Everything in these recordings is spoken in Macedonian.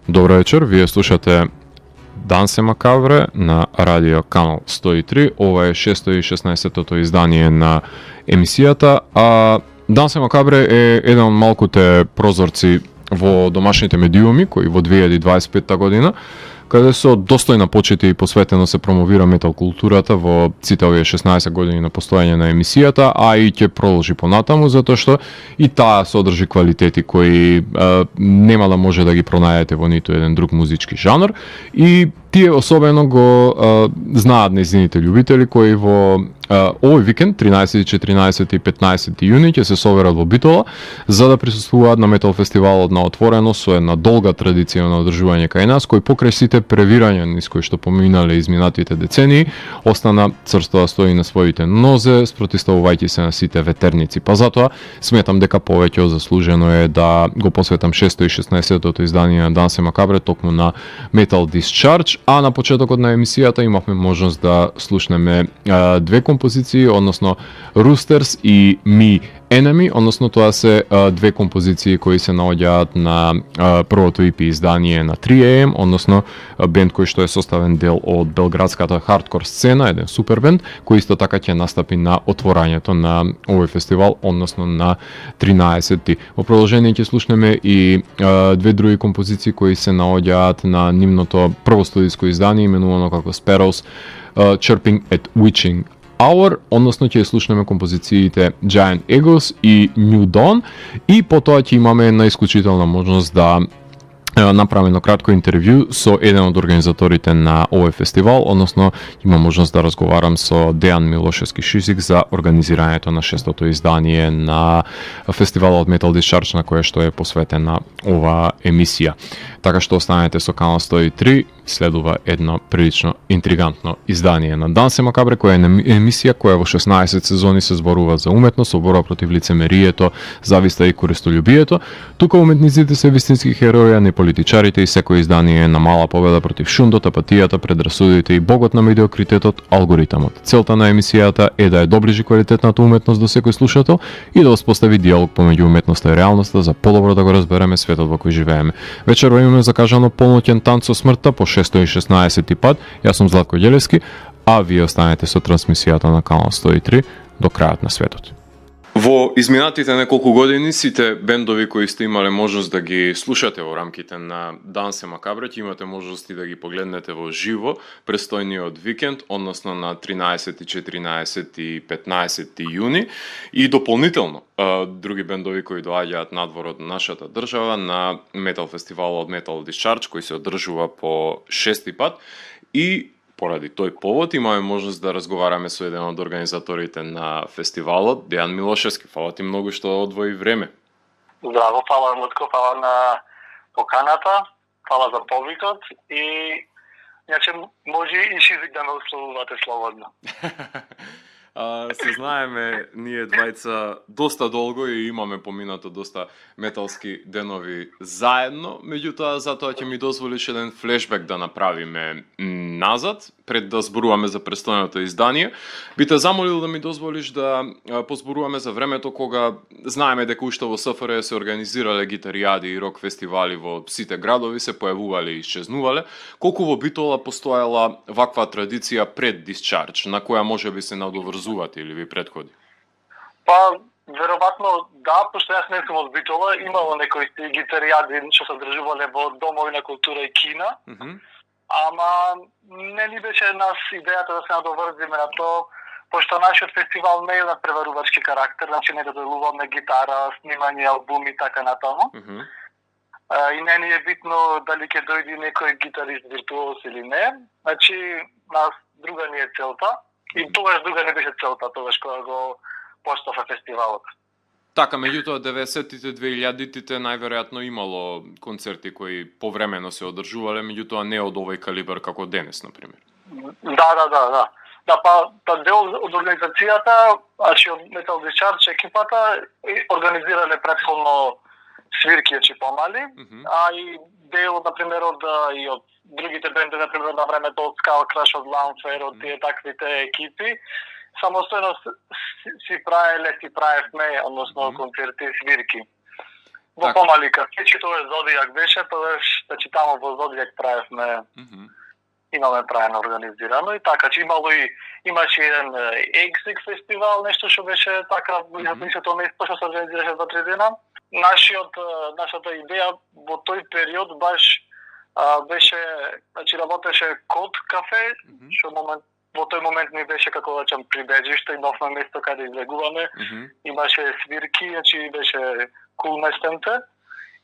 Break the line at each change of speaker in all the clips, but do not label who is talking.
Добро вечер, вие слушате Дансе Макабре на радио Канал 103. Ова е 616-тото издание на емисијата, а Дансе Макабре е еден од малкуте прозорци во домашните медиуми кои во 2025 година, каде со достојна почит и посветено се промовира метал културата во сите овие 16 години на постоење на емисијата, а и ќе продолжи понатаму, затоа што и таа содржи квалитети кои нема да може да ги пронајдете во ниту еден друг музички жанр, и тие особено го знаат нејзините љубители кои во овој викенд, 13, 14 и 15 јуни, ќе се соберат во Битола за да присуствуваат на метал фестивалот на отворено со една долга традиција на одржување кај нас, кој покрај сите превирања низ кои што поминале изминатите децении, остана црсто да стои на своите нозе, спротивставувајќи се на сите ветерници. Па затоа сметам дека повеќе заслужено е да го посветам 616-тото издание на Дансе Макабре токму на Metal Discharge, а на почетокот на емисијата имавме можност да слушнеме две композиции, односно Roosters и Me Enemy, односно тоа се две композиции кои се наоѓаат на првото EP издание на 3AM, односно бенд кој што е составен дел од белградската хардкор сцена, еден супер бенд, кој исто така ќе настапи на отворањето на овој фестивал, односно на 13-ти. Во продолжение ќе слушнеме и две други композиции кои се наоѓаат на нивното прво студиско издание, именувано како Sparrows Chirping at Witching Hour, односно ќе слушнеме композициите Giant Eagles и New Dawn, и потоа ќе имаме една исклучителна можност да направиме едно кратко интервју со еден од организаторите на овој фестивал, односно има можност да разговарам со Дејан Милошевски Шизик за организирањето на 6-тото издание на фестивалот Metal Discharge, на кое што е посветена ова емисија. Така што останете со Канал 103, следува едно прилично интригантно издание на Дансе Макабре, која е емисија која во 16 сезони се зборува за уметност, борба против лицемерието, зависта и користолюбието. Тука уметниците се вистински херои, а не политичарите, и секој издание е на мала победа против шундот, апатијата, предрасудите и богот на медиокритетот, алгоритамот. Целта на емисијата е да ја доближи квалитетната уметност до секој слушател и да успостави диалог помеѓу уметноста и реалноста за подобро да го разбереме светот во кој живееме. Вечерва имаме закажано полноќен танц со смртта по 616 пат. Јас сум Златко Ѓелевски, а вие останете со трансмисијата на Канал 103 до крајот на светот. Во изминатите неколку години сите бендови кои сте имале можност да ги слушате во рамките на Дансе Макабре, ќе имате можности да ги погледнете во живо престојниот викенд, односно на 13, 14 и 15 јуни, и дополнително други бендови кои доаѓаат надвор од нашата држава на метал фестивалот Metal Discharge, кој се одржува по 6-ти пат, и поради тој повод имаме можност да разговараме со еден од организаторите на фестивалот, Дејан Милошевски. Фала ти многу што одвои време.
Здраво, фала Лутко, фала на поканата, фала за повикот, и иначе може и Шизик да ме условувате слободно.
Се знаеме ние двајца доста долго и имаме поминато доста металски денови заедно, меѓутоа затоа ќе ми дозволиш еден флешбек да направиме назад, пред да зборуваме за престојното издание. Би те замолил да ми дозволиш да позборуваме за времето кога знаеме дека уште во СФР се организирале гитаријади и рок фестивали во сите градови, се појавувале и исчезнувале. Колку во Битола постоела ваква традиција пред Discharge, на која може би се надоврзувате или ви предходи?
Па, веројатно да, пошто јас не сум од Битола, имало некои гитаријади што се одржувале во домови на култура и кина, ама не ни беше нас идејата да се надоврзиме на тоа, пошто нашиот фестивал не е на преварувачки карактер, значи не доделуваме гитара, снимање албуми и така натаму. И не ни е битно дали ќе дојде некој гитарист виртуоз или не, значи нас друга ни е целта, и тогаш друга не беше целта, тогаш кога го постава фестивалот.
Така, меѓутоа 90-тите, 2000-тите најверојатно имало концерти кои повремено се одржувале, меѓутоа не од овој калибар како денес, на пример.
Да. Да, па дел од организацијата, значи од Metal Discharge екипата организирале претходно свирки помали, а и дел, например, од другите бендови, например, на времето од Skull Crush, од Lamfer, од тие таквите екипи, самостојно си правевме, односно концерти и свирки. во помали кафејчи, тоа Зодијак беше, тогаш, значи тамо во Зодијак правевме, имаме правено организирано и така, че имаше еден Ексик фестивал, нешто што беше така, мислам тоа место што се организираше 2-3 дена. Нашата идеја во тој период баш беше, значи работеше Код кафе, што во тој момент ни беше како да речам прибежиште, имавме место каде излегуваме, имаше свирки, значи беше кул местенце.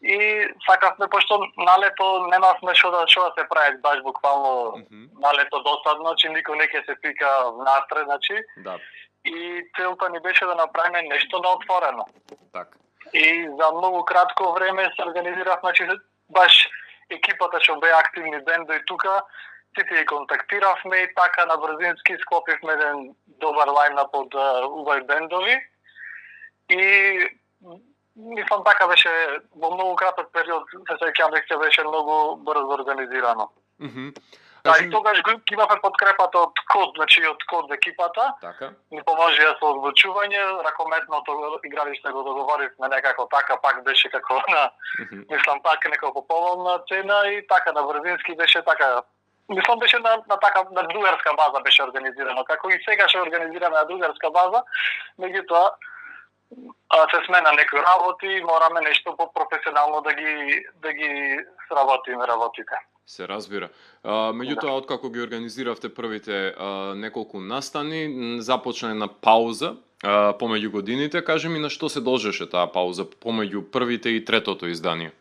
И сакавме, пошто на лето немавме што да се прави баш буквално на лето досадно, че никој не ќе се пика внатре, значи.
Да.
И целта ни беше да направиме нешто на отворено.
Така.
И за многу кратко време се организирав, значи баш екипата што беа активни бендови тука, сите ги контактиравме и така на брзински склопивме еден добар лајнап од убави бендови. И мислам така беше во многу краток период, се сеќавам дека беше многу брзо организирано. Да, и тогаш имавме подкрепата од Код, значи од Код екипата.
Така.
Ни поможија со озвучување, ракометното игралиште го договоривме некако така, пак беше како на, мислам пак некако поволна цена и така на брзински беше така. Мислам беше на другарска база беше организирано, како и сега ќе организираме на другарска база, меѓутоа се смена некои работи, мораме нешто по-професионално да ги сработиме работите.
Се разбира. Меѓутоа, откако ги организиравте првите неколку настани, започна една пауза помеѓу годините. Кажи ми на што се должеше таа пауза помеѓу првите и третото издание?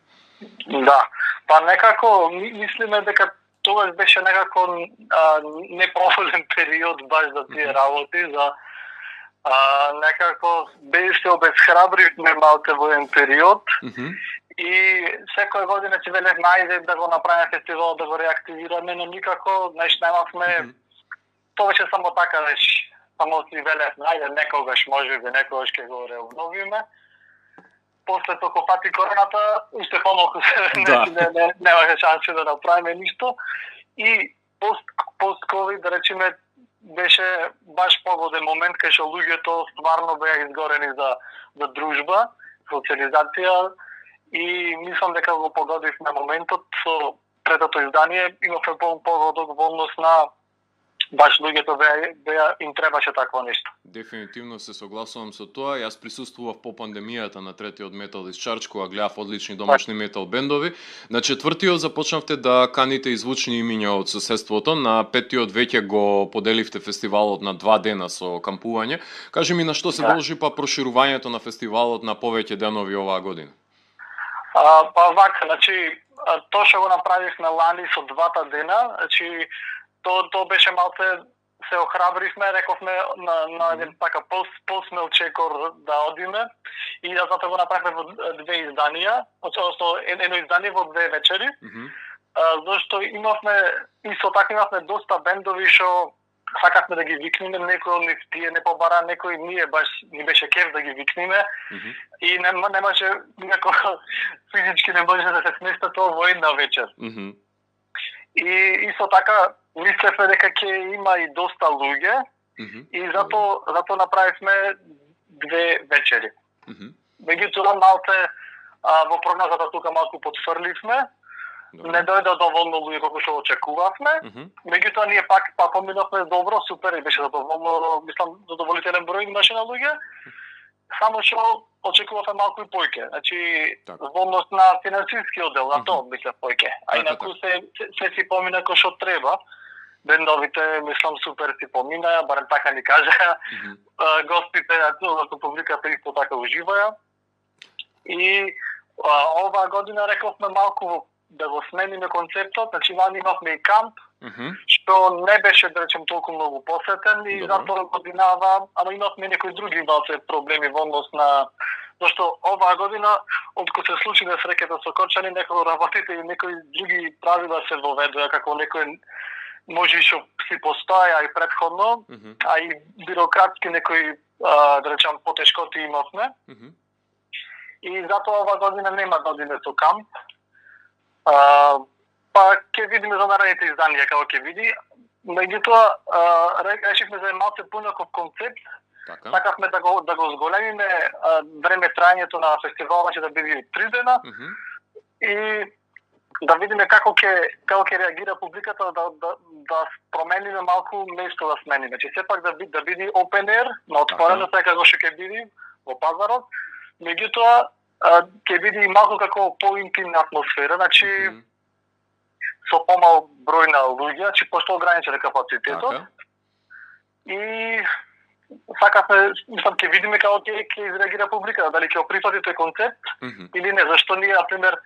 Да,
па некако мислиме дека тоа беше некако неповолен период баш за тие работи, за некако се обезхрабривме малку во еден период и секоја година ќе велев најде да го направиме фестивал, да го реактивираме, но никако немавме, тоа беше само така, само си велев најде некогаш можеби, некогаш ќе го реобновиме. После тоа кога фати короната, уште помалку немаше шанси да направиме ништо и пост-ковид, да речеме, беше баш погоден момент кај што луѓето стварно беа изгорени за дружба, социализација и мислам дека го погодивме моментот со третото издание, имавме погодок во однос на баш луѓето беа им требаше такво нешто.
Дефинитивно се согласувам со тоа. Јас присуствував по пандемијата на третиот метал из Чарч, кога гледав одлични домашни метал бендови. На четвртиот започнавте да каните и звучни имиња од соседството. На петиот веќе го поделивте фестивалот на 2 дена со кампување. Кажи ми на што се должи па проширувањето на фестивалот на повеќе денови оваа година?
Па вака, значи тоа што го направивме лани со 2 дена, значи тоа беше малце се охрабривме, рековме на еден така посмел чекор да одиме и затоа го направивме во 2 изданија, одnosno едно издание во 2 вечери. Зашто исто така имавме доста бендови што сакавме да ги викнеме, некои од нив тие не побара, некои ние баш ни беше кеф да ги викнеме и немаше некој физички не може да се сместа тоа во една вечер. И исто така мислевме дека ќе има и доста луѓе и затоа направивме 2 вечери. Меѓутоа малце во прогнозата тука малку потфрливме, не дојде доволно луѓе колку што очекувавме, меѓутоа ние пак поминавме добро, супер и беше задоволно, мислам задоволителен број имаше на луѓе. Само што очекувавме малку и појќе. Значи, во однос на финансискиот дел, на тоа мислев појќе. А инаку се си помина кој што треба. Бендовите, мислам, супер си поминаја, барем така ни кажа. Гостите, одnosno публиката исто така уживаја. И оваа година рековме малку да го смениме концептот, значи вани имавме и камп, што не беше, да речем, толку многу посетен и затоа годинава, ама имавме некои други малце проблеми во однос на зашто оваа година, откако се случи несреќата со Корчани, некои работите и некои други правила се воведоа, како некои може што си постоја и предходно, а и бирократски некои, да речем, потешкоти имавме. И затоа оваа година нема да одиме со камп. Па ќе видиме за наредните изданија како ќе види. Меѓутоа решивме за малце поинаков концепт,
Така.
Сакавме да го зголемиме време траењето на фестивалот да биде 3 дена и да видиме како ќе реагира публиката, да промениме малку место да смениме. Че сепак да биде open air, на отворено како што ќе биде во пазарот, меѓутоа ќе биде и малку како поинтимна атмосфера, значи со помал број на луѓе, значи пошто ограничен капацитетот. И сакавме, мислам, ќе видиме како ќе изреагира публиката, дали ќе прифати тој концепт или не, зашто ние, например,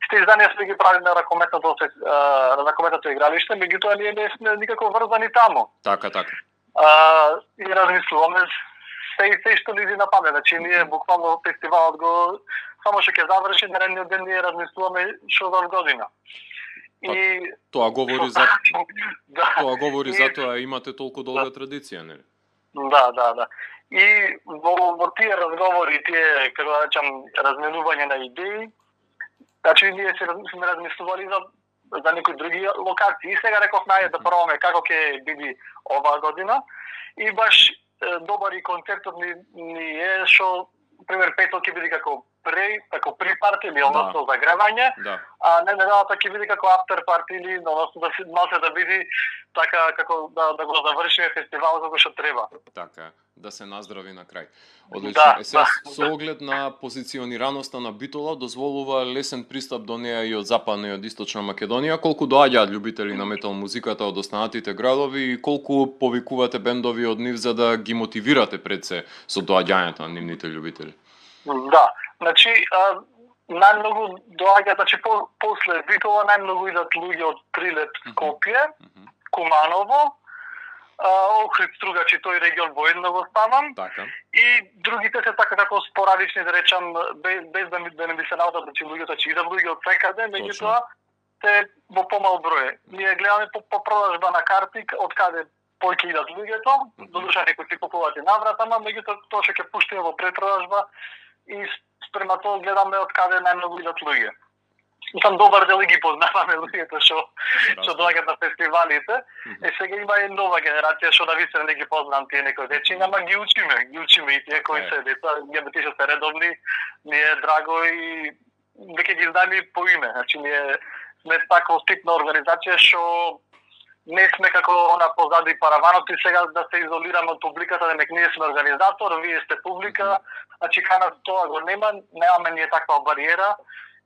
сите изданија сме ги правили на ракометното игралиште, меѓутоа ние не сме никако врзани таму.
Така.
И размислуваме се што ни нападне, значи ние буквално фестивалот го само што ќе заврши, наредниот ден ние размислуваме што за година. И
тоа говори за тоа говори за тоа имате толку долга традиција, нели?
Да. И во тие разговори, тие, како да речам, разменување на идеи, значи ние сме размислували за некои други локации. И сега рековме да пробаме како ќе биде оваа година. И баш добар и концептот ни е што, пример, петок ќе биде како при-парти или односно загревање, а неделата ќе биде како after party или односно да биде така како да го завршиме фестивалот како што треба.
Така, да се наздрави на крај. Одлично. Сега со оглед на позиционираноста на Битола дозволува лесен пристап до неа и од Западна и од Источна Македонија. Колку доаѓаат љубители на метал музиката од останатите градови и колку повикувате бендови од нив за да ги мотивирате пред се со доаѓањето на нивните љубители?
Да, значи најмногу доаѓаат, значи после Битола најмногу идат луѓе од Прилеп, Скопје, Куманово, Охрид, Стругачи, тој регион воедно го ставам.
Така.
И другите се така како спорадични, да речам, без да не би се наодат, значи луѓето че идат луѓе од секаде, меѓутоа се во помал број. Ние гледаме по продажба на карти од каде поќе идат луѓето, додуша некои си купуваат и наврат, ама меѓутоа тоа што ќе пуштиме во препродажба и спрема тоа гледаме од каде најмногу идат луѓе. Сам добар дел ги познаваме луѓето што доаѓаат на фестивалите. Сега има и нова генерација што навистина не ги познам тие некои дечиња, ама ги учиме и тие кои се деца, тие што се редовни, ни е драго и веќе ги знаеме по име. Значи ние сме таква типна организација што не сме како она позади параванот и сега да се изолираме од публиката, дека ние сме организатор, вие сте публика, значи кај нас тоа го немаме ние таква бариера.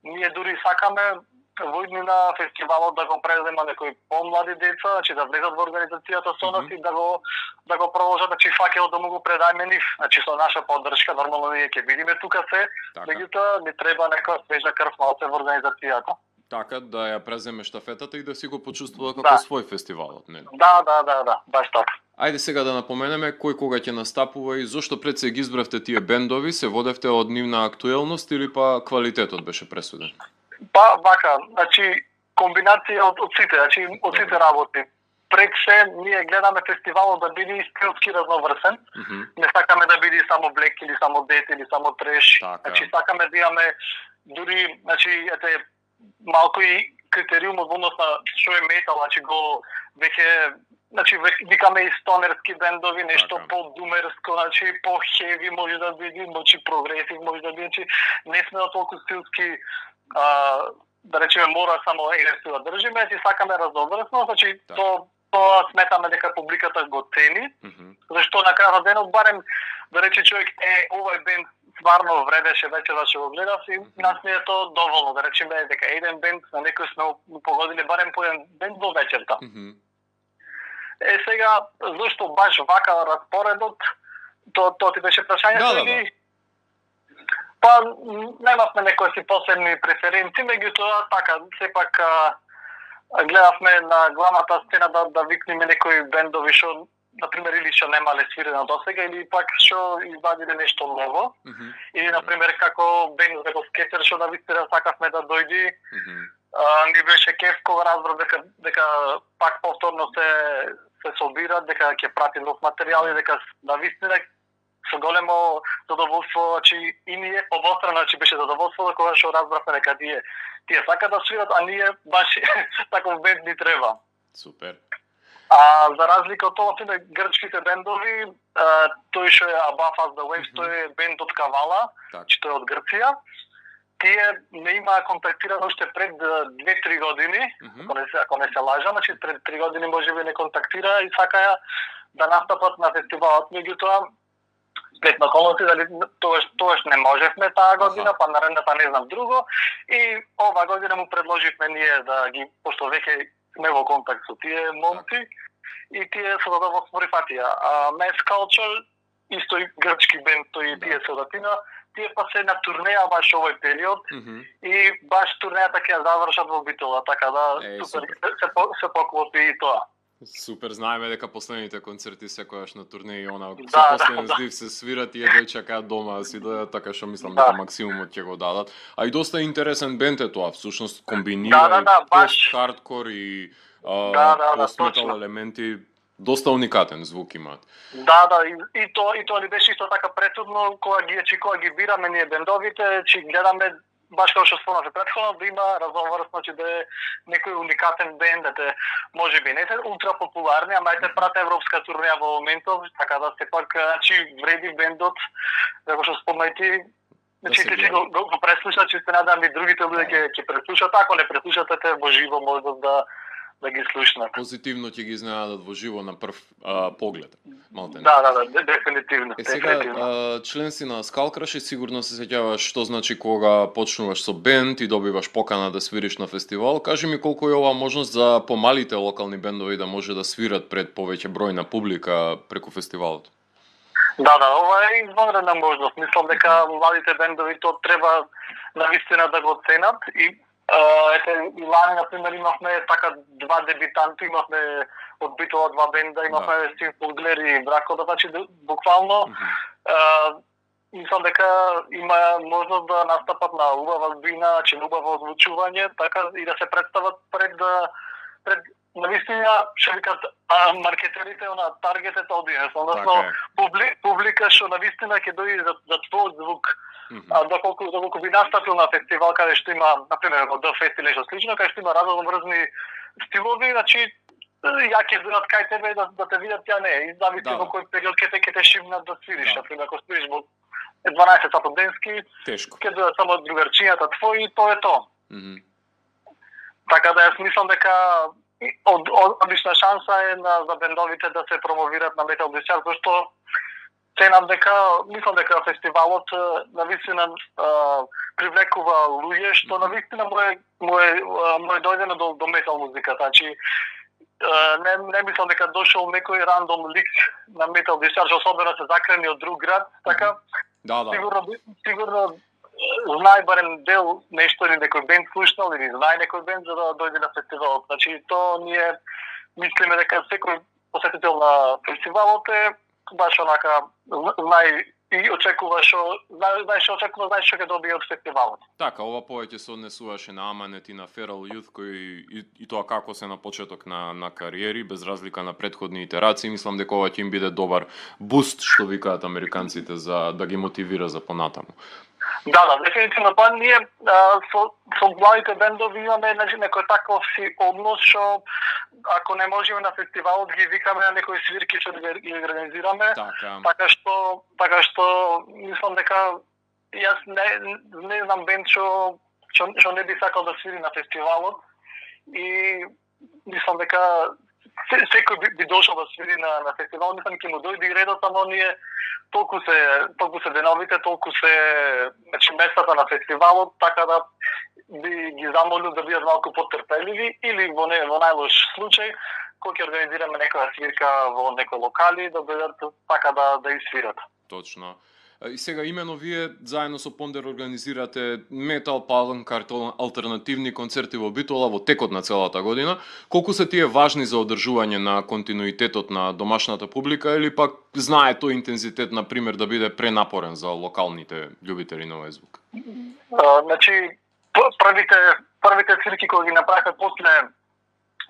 Ние дури сакаме во иднина фестивалот да го презема некои помлади деца, значи да влезат во организацијата со нас и да го продолжат, значи факелот да му го предаеме нив, значи со наша поддршка, нормално ние ќе бидеме тука се, меѓутоа ни треба некоја свежа крв малце во организацијата.
Така да ја преземе штафетата и да си го почувствува како свој фестивалот, нели?
Да, баш така.
Ајде сега да напоменеме кој кога ќе настапува и зошто пред се ги избравте тие бендови, се водевте од нивна актуелност или па квалитетот беше пресуден?
Па вака, значи комбинација од сите, значи од сите работи. Пред се ние гледаме фестивалот да биде стилски разноврсен. Не сакаме да биде само блек или само дет или само треш. Значи сакаме да имаме дури, значи малку и критериумот во однос на што е метал, значи го веќе, значи викаме и стонерски бендови, нешто по-думерско, значи по-хеви може да биде, значи прогресив може да биде, значи не сме толку стилски, да речеме мора само еден да држиме, значи сакаме разноврсно, значи тоа сметаме дека публиката го цени, зашто на крајот на денот барем да рече човек овој бенд стварно вредеше вечерот што го гледав и нас не е тоа доволно, да речеме дека еден бенд на некој сме погодили барем по еден бенд во вечерта. Сега зошто баш вака распоредот, тоа ти беше прашањето или? Па немавме некои си посебни преференции, меѓутоа така сепак гледавме на главната сцена да викнеме некои бендови што например или што немале свирено досега или пак што извадиле нешто ново. Или например како бенд како Скетер што да вистина сакавме да дојди. Ни беше кеф кога разбрав дека пак повторно се собират, дека ќе прати нов материјал и дека да вистина со големо задоволство, значи и ние обострано, значи беше задоволство кога што разбравме дека тие сакаат да свират, а ние баш таков бенд ни треба.
Супер.
А за разлика од тоа, например, грчките бендови, тој што е Above Us the Waves, тој е бенд од Кавала, што е од Грција. Тие не имаа контактирано уште пред 2-3 години, ако не се лажам, значи пред 3 години можеби не контактира и сакаја да настапат на фестивалот, меѓутоа сплетно околности, дали тоаш не можевме таа година, па наредната не знам друго, и ова година му предложивме ние да ги, пошто веќе сме во контакт со тие момци, и тие се задоволство прифатија. Mass Culture, исто и грчки бенд, тој и тие се од Атина, тие па се на турнеја баш овој период, и баш турнејата ќе ја завршат во Битола, така да се поклопи и тоа.
Супер, знаеме дека последните концерти секојаш на турнеи со последен здив се свират и едва чекаат дома да си дојдат, така што мислам дека максимумот ќе го дадат. А и доста интересен бенд е тоа, всушност комбинира пост-хардкор и пост-метал елементи, доста уникатен звук имаат. И тоа ли беше исто така претhodно кога ги бираме ние бендовите, че гледаме баш како што спомнавте претходно, да има разноврсно, че да е некој уникатен бенд, да можеби не се ултра популарни, ама ете прат европска турнеја во моментов, така да се пак вреди бендот, како што спомнајте, значи ќе го преслушат, че се надам и другите луѓе ќе преслушат, ако не преслушате во живо можат да ги слушнат. Позитивно ќе ги изненадат во живо на прв поглед.
Да, дефинитивно.
Сега, член си на Skullcrush и сигурно се сеќаваш што значи кога почнуваш со бенд и добиваш покана да свириш на фестивал. Кажи ми колку е ова можност за помалите локални бендови да може да свират пред повеќе бројна публика преку фестивалот?
Да, ова е извонредна можност. Мислам дека младите бендови тоа треба навистина да го ценат и и лани, например, имавме така два дебютанти, имавме од Битола два бенда, имавме Simple Glare и Бракода, значи буквално мислам дека има можност да настапат на убава збина, значи на убаво озвучување, така и да се представат пред навистина, што викат маркетерите на таргетед аудиенс, односно публика што навистина ќе дојде за твојот звук. Доколку би настапил на фестивал каде што има, например, во D-Fest или нешто слично, каде што има разноврзни стилови, значи ја ќе дойдат кај тебе да те видат, ја не, и зависи во кој период ќе те шимнат да свириш, например, ако свириш во 12 сатот денски, ќе дојдат само другарчињата твои и тоа е тоа. Така да јас мислам дека одлична шанса е за бендовите да се промовираат на Metal Discharge, зашто мислам дека фестивалот навистина привлекува луѓе што навистина му е дојдено до метал музиката. Значи не мислам дека дошол некој рандом лик на Metal Discharge, особено се закрени од друг град, така сигурно знае барем дел нешто или некој бенд слушнал или знае некој бенд за да дојде на фестивалот. Значи тоа ние мислиме дека секој посетител на фестивалот е баш онака знае и очекува што ќе добие од фестивалот.
Така, ова повеќе се однесуваше на Аманет и на Feral Youth кои и тоа како се на почеток на кариери, без разлика на претходни итерации, мислам дека ова ќе им биде добар буст, што викаат американците, за да ги мотивира за понатаму.
Да, дефинитивно. Па ние со младите бендови имаме некој таков си однос што ако не можеме на фестивалот ги викаме на некои свирки што ги организираме. Така што мислам дека јас не знам бенд што не би сакал да свири на фестивалот и мислам дека секој би дошол да свири на фестивал, мислам ќе му дојде и редот, но ние толку се деновите, толку се местата на фестивалот, така да би ги замолил да бидат малку потрпеливи или во најлош случај, кога ќе организираме некоја свирка во некој локали, да бидат така да свират.
Точно. И сега имено вие заедно со Пондер организирате метал, панк, алтернативни концерти во Битола во текот на целата година. Колку се тие важни за одржување на континуитетот на домашната публика или пак знае тој интензитет, на пример, да биде пренапорен за локалните љубители на овој звук?
Значи, првите свирки кои ги направивме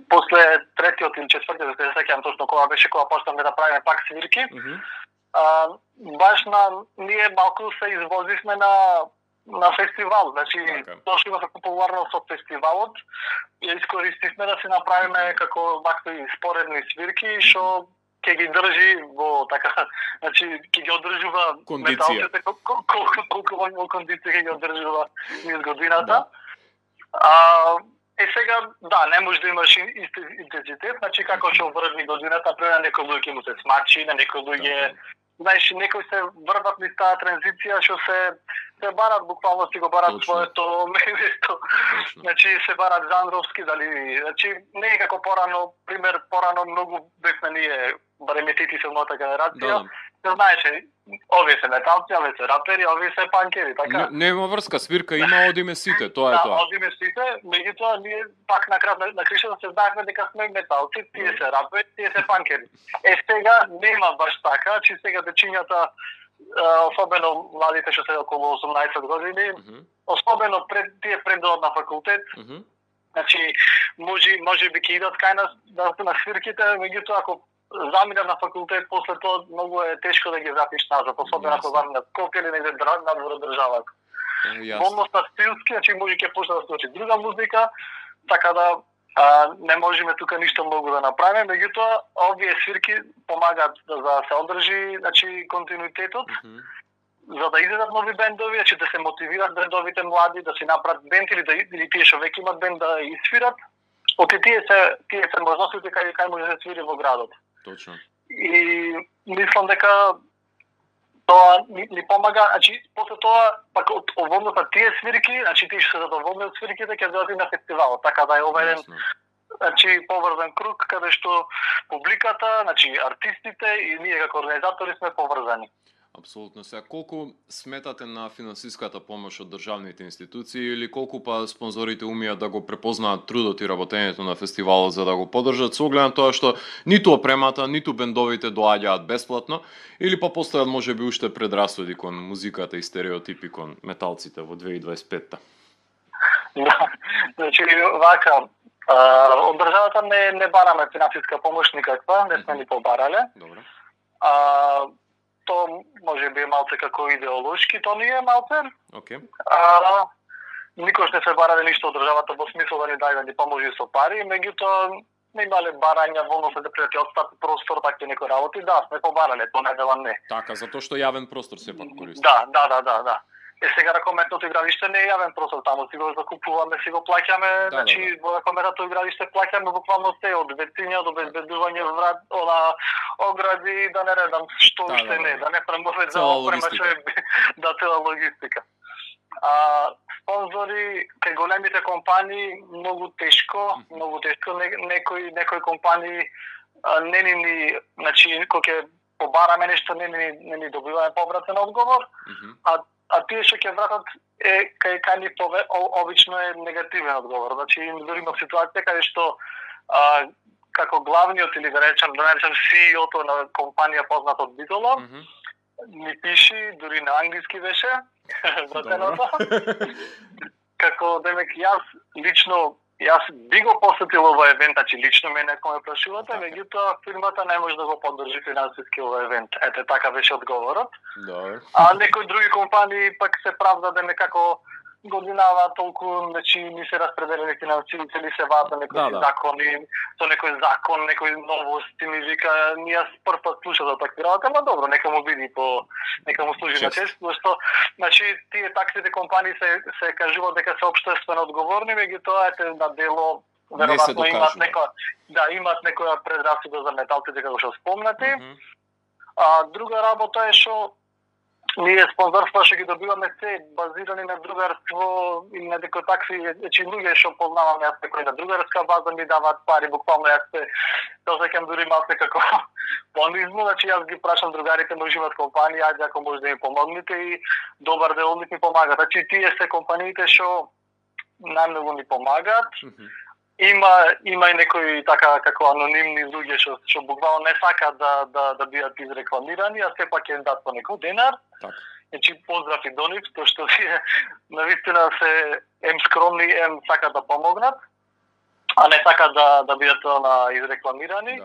после третиот или четвртиот, да се сеќавам точно кога беше, кога почнавме да правиме пак свирки, баш ние малку се извозивме на фестивал, значи
Така.
тоа што има се популарност од фестивалот, ја искористивме да си направиме како вакви споредни свирки што ќе ги држи во така, значи ќе ги одржува
Кондиција.
металците колку во кондиција ќе ги одржува низ годината.
Да.
Сега, да, не може да имаш исти интензитет, значи како што врви годината, например, на некој луѓе му се смачи, на некој луѓе, знаеш, некои се врват низ таа транзиција што се барат, буквално си го барат
Точно.
своето место.
Точно.
Значи се барат жанровски, дали, значи не е како порано, пример, порано многу бевме ние, барем етити се мојата генерација,
Да.
знаеше, овие се металци, овие се рапери, овие се панкери, така?
Нема врска, свирка има, одиме сите, тоа е
Да,
тоа.
одиме сите, меѓутоа ние пак на крав на кришата се знаевме дека сме металци, тие се рапери, тие се панкери. Сега нема баш така, че сега дечињата, особено младите што се околу 18 години, особено тие пред да одат на факултет, значи може би ќе идат кај нас на свирките, меѓутоа ако заминат на факултет, после тоа многу е тешко да ги вратиш назад, особено ако заминат Скопје или негде надвор од државата. Во однос на стилски, значи може ќе почне да се учи друга музика, така да не можеме тука ништо многу да направиме, меѓутоа овие свирки помагаат да се одржи, значи континуитетот, за да излезат нови бендови, значи да се мотивират бендовите млади да си направат бенд или тие што веќе имат бенд да изсвират. Оти тие се можностите кај може да се свири во градот.
Точно.
И мислам дека тоа ни помага, значи после тоа пак од овондот на тие свирки, значи тие што се задоволни од свирките ќе дојдат на фестивалот, така да е ова еден, значи поврзан круг каде што публиката, значи артистите и ние како организатори сме поврзани.
Апсолутно. Сега, колку сметате на финансиската помош од државните институции или колку па спонзорите умеат да го препознаат трудот и работењето на фестивалот за да го поддржат, со оглед на тоа што ниту опремата, ниту бендовите доаѓаат бесплатно, или па постојат можеби уште предрасуди кон музиката и стереотипи кон металците во 2025-та?
Да, значи вака, од државата не бараме финансиска помош никаква, не сме ни побарале.
Добре.
То може би е малце како идеолошки, то не е малце.
Окей.
Никош не се барале ништо од државата во смисла да ни дај да ни поможи со пари, меѓутоа не имале барања во однос да прияти отстат простор, такви некои работи, да, сме побарале, тоа не дела не.
Така, затоа што јавен простор се пак користи.
Да. Сега ракометното игралиште не е јавен простор, таму си го закупуваме, си го плаќаме, значи во ракометното игралиште плаќаме буквално се од ветиња до обезбедување врат, огради, да не редам што уште не, да не премове за опрема што е цела логистика. Спонзори кај големите компании многу тешко, некои компании не ни, значи кога ќе побараме нешто не ни добиваме повратен одговор, а тие што ќе вратат кај ни обично е негативен одговор. Значи дори има ситуација каде што како главниот или да речем CEO-то на компанија познат од Битола ми пиши, дури на англиски беше, вратеното, како демек јас би го посетил овој евент, значи лично ме некој ме прашувате, меѓутоа фирмата не може да го поддржи финансиски овој евент. Ете, така беше одговорот. А некои други компании пак се правда да некако годинава толку, значи ни се распределени финансиите, или се ваат некои закони, со некој закон, некои новости, ми вика, ние прв пат слушам за такви работи, ама добро, нека му биди нека му служи на чест, зашто, значи, тие таксите компании се кажуваат дека се општествено одговорни, меѓутоа ете на дело веројатно имат некоја предрасуда за металците како што спомнати. Друга работа е што ние спонзорства што ги добиваме се базирани на другарство и на некои такви, значи луѓе што познаваме, јас некои на другарска база ми даваат пари, буквално јас се осеќам дури малце како понизно, значи јас ги прашам другарите, може имат компании, ајде ако може да ми помогнете и добар дел од нив ми помагаат. Значи тие се компаниите што најмногу ни помагаат. Има и некои така како анонимни луѓе што буквално не сакаат да бидат изрекламирани, а сепак ќе дадат по некој денар. Значи поздрав и до нив, тоа што тие навистина се скромни, сакаат да помогнат, а не сакаат да бидат изрекламирани.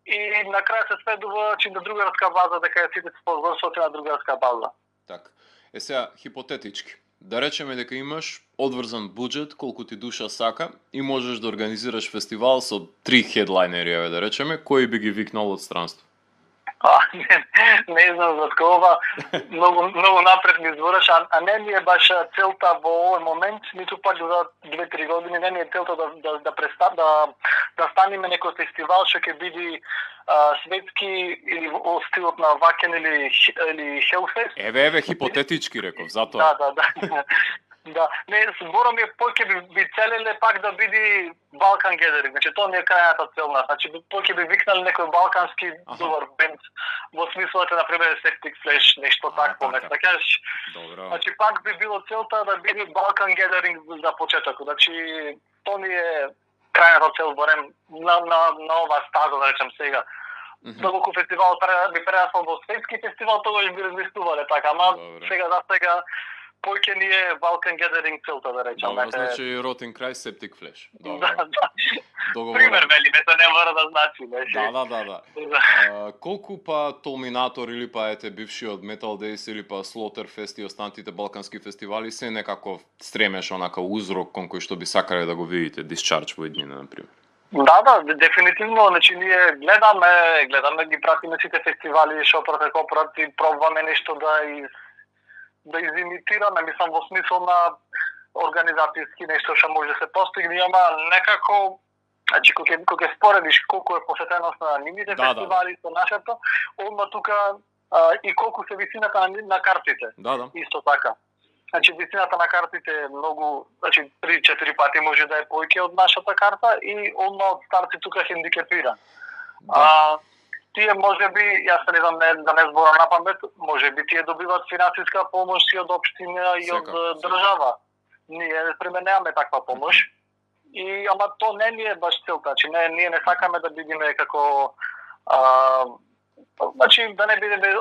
И на крај се сведува на другарска база, дека сите спонзорството на другарска база.
Така. Сега хипотетички. Да речеме дека имаш одврзан буџет колку ти душа сака и можеш да организираш фестивал со 3 хедлайнери, еве да речеме, кои би ги викнал од странство?
Не знам за ова, многу напред ми збораш, а не ми е баш целта во овој момент, ниту пак за 2-3 години, не ми е целта да станеме некој фестивал што ќе биде светски или во стилот на Вакен или Hellfest.
Еве, хипотетички реков, затоа.
Да. Да, не, зборот ми е поќе би целеле пак да биде Балкан Gathering, значи тоа не е крајната цел нас. Значи поќе би викнали некој балкански добар бенд во смислот на пример Septic Flesh, нешто такво, ме сакаш.
Добро.
Значи пак би било целта да биде Балкан Gathering за почеток. Значи тоа ми е крајната цел барем на ова стаза, да речем сега. Доколку фестивал би прераснал во светски фестивал, тогаш би размислувале така, ама сега поќе ни е Balkan Gathering целта, да речем.
Добро, значи Ротен крај Septic Flesh. Добро.
Да. Пример, вели, не мора да значи,
Да. Колку па Толминатор или па ете бившиот Metal Days или па Slaughterfest и останатите балкански фестивали се некако стремеш онака узрок кон кој што би сакале да го видите, Discharge во иднина, например?
Да, дефинитивно, значи ние гледаме, ги пратиме сите фестивали, што прати, пробваме нешто да изимитираме, мислам во смисол на организацијски нешто што може да се постигне, ама некако, значи кога ќе споредиш колку е посетеност на нивните фестивали со нашето, одма тука и колку се висината на картите.
Да.
Исто така. Значи висината на картите е многу, значи 3-4 пати може да е поиќе од нашата карта и одма од старци тука хендикепира. Тие можеби, јас не знам да не зборам на памет, можеби тие добиваат финансиска помош и од општина и од држава. Ние пример немаме таква помош. Ама то не ни е баш целта, значи ние не сакаме да бидеме како значи да не бидеме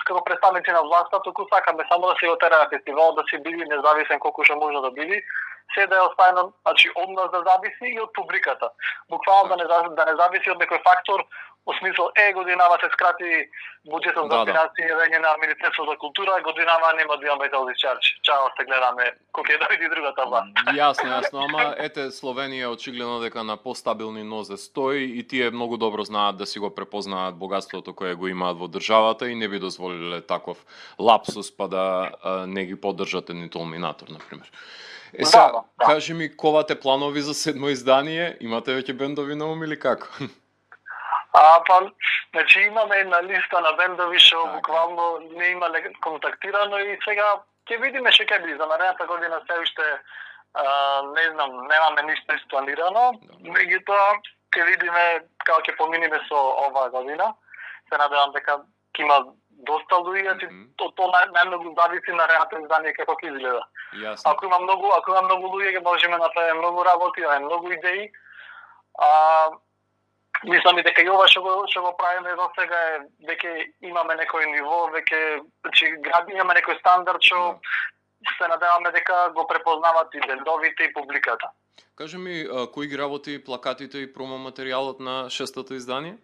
како представници на власта, туку сакаме само да се отераме фестивал, да се биде независен колку што може да биде. Се да е оставено, значи од нас да зависи и од публиката. Буквално да не зависи од некој фактор, во смисол годинава се скрати буџетот за финансирање на Министерството за култура, годинава нема да имаме Metal Discharge. Чао, се гледаме кога ќе дојде другата власт.
Јасно, ама ете Словенија очигледно дека на постабилни нозе стои и тие многу добро знаат да си го препознаат богатството кое го имаат во државата и не би дозволиле таков лапсус па да не ги поддржате ни Толминатор, например. Кажи ми, ковате планови за 7 издание? Имате веќе бендови на ум или како?
Значи имаме една листа на бендови што буквално не имале контактирано и сега ќе видиме што ќе биде. За наредната година се уште не знам, немаме ништо испланирано, меѓутоа ќе видиме како ќе поминиме со оваа година. Се надевам дека ќе има доста луѓе, тоа најмногу зависи на реалното издание како ќе изгледа. Ако има многу луѓе, ќе можеме да направиме многу работи, многу идеи. Мислам и дека и ова што го правиме до сега е веќе имаме некој ниво, веќе имаме некој стандард што се надеваме дека го препознават и бендовите и публиката.
Кажи ми, кој ги работи плакатите и промо материјалот на 6-то издание?